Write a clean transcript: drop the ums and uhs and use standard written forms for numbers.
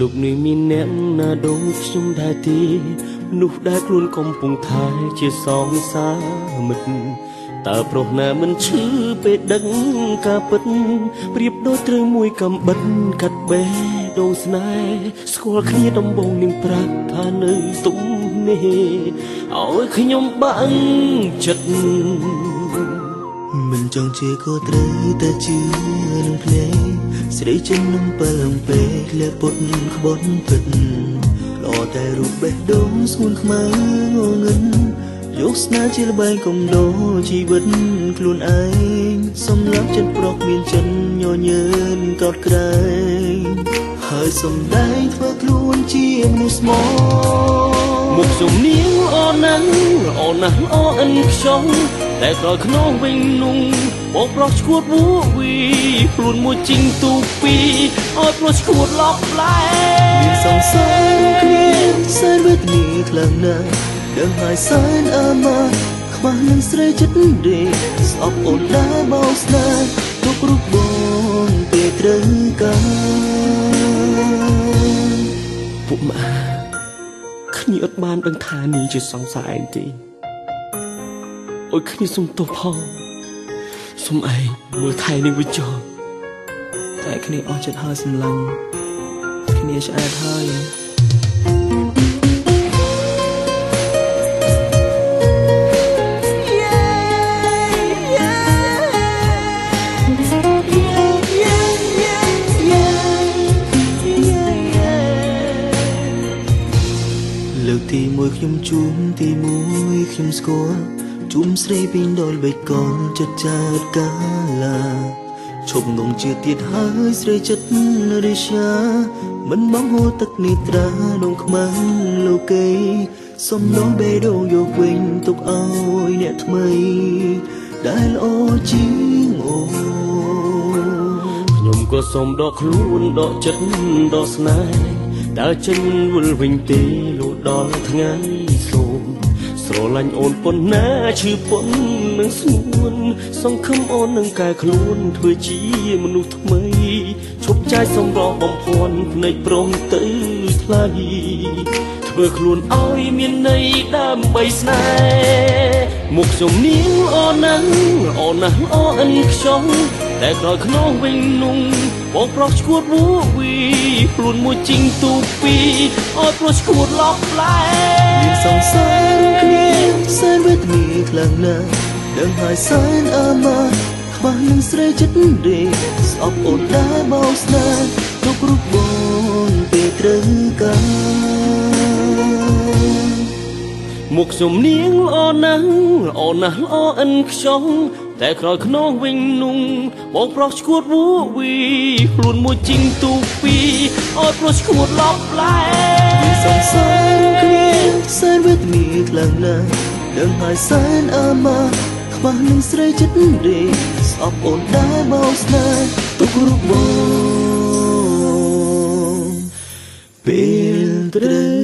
លោកនេះមានអ្នកណាដូចខ្ញុំដែរទេមនុស្សដែលខ្លួនកំពុងថែជាសងសាមិត្តតើប្រុសណាមិនឈឺពេលដឹងការពិតប្រៀបដូចត្រូវមួយកំបិតកាត់បេះដូងស្នេហ៍ស្គាល់គ្នាដំបូងនឹងប្រាប់ថានៅទុំនេះឲ្យខ្ញុំបាំងចិត្តមិនចង់ជាក៏ត្រូវតែជឿនឹងភ្លេងស្រីចិននឹងពើពេកលាពុតក្បត់ពិតល្អតែរូបបេះដូងស្ងួនខ្មៅងងឹងយកស្នេហ៍ជាល្បែងកំដោជីវិតខ្លួនឯងសម្រាប់ចិត្តប្រុសមានចិនញញើនកោតក្រែងហើយសំដែងធ្វើខ្លួនជាមនុស្សស្មោះមុខជំនាញល្អណាស់ល្អណាស់ល្អអិនខ្ចង់តែក្រោយខ្នងវិញនោះបងប្រុសឈួតវូវីខ្លួនមួយជីងទូពីឲ្យប្រុសឈួតឡប់ឡែមានសង្សារគ្នាសែនវេទនាខ្លាំងណាស់ដឹងហើយសែនអមាខ្វះនឹងស្រីចិត្តដេកស្អប់អូនដែរបោស្នេហ៍ទុករូបបងពេលត្រូវការពួកម៉ាគ្នាអត់បានដឹងថានេះជាសង្សារឯងទេអុយគ្នាសុំទោសផងសុំឯងមើលថែនឹងវិចោតែគ្នាអស់ចិត្តហើយសម្លាញ់គ្នាឆ្អែតហើយលើកទីមួយខ្ញុំជួមទីមួយខ្ញុំស្គាល់ជួមស្រីពីងដល់បេះកលចិត្តចាតកាឡាឈប់ងងជឿទៀតហើយស្រីចិត្តរិជាមិនបងហូរទឹកនេត្រាដងខ្មាំងលោកេសំឡងបេះដូងយកវិញទុកឲ្យអ្នកថ្មីដែលល្អជាងអូខ្ញុំក៏សូមដកខ្លួនដកចិត្តដកស្នេហ៍តើចេញវិលវិញទេលោកដល់ថ្ងៃសូមស្រឡាញ់អូនប៉ុណ្ណាឈឺប៉ុននឹងស្ងួនសង្ឃឹមអូននឹងកែខ្លួនធ្វើជាមនុស្សថ្មីឈប់ចាយសម្រងបំភាន់ភ្នែកព្រមទៅថ្លៃធ្វើខ្លួនឲ្យមានន័យដើម្បីស្នេហ៍មុខខ្ញុំនាងល្អណាស់ល្អណាស់ល្អអិនខ្ចង់តែក្រោយខ្នងវិញនោះបងប្រុសឈួតវូវីខ្លួនមួយជីងទូពីឲ្យប្រុសឈួតឡប់ឡែមានសង្សារគ្នាសែនវេទនាខ្លាំងណាស់ដឹងហើយសែនអមាខ្វះនឹងស្រីចិត្តដេកស្អប់អូនដែរបោស្នេហ៍ទុករូបបងពេលត្រូវការមុខខ្ញុំនាងល្អណាស់ល្អណាស់ល្អអិនខ្ចង់តែក្រោយខ្នងវិញនោះបងប្រុសឈួតវូវីខ្លួនមួយជីងទូពីឲ្យប្រុសឈួតឡប់ឡែមានសង្សារគ្នាសែនវេទនាខ្លាំងណាស់ដឹងហើយសែនអមាខ្វះនឹងស្រីចិត្តដេកស្អប់អូនដែរបោស្នេហ៍ទុករូបបងពេលត្រូវ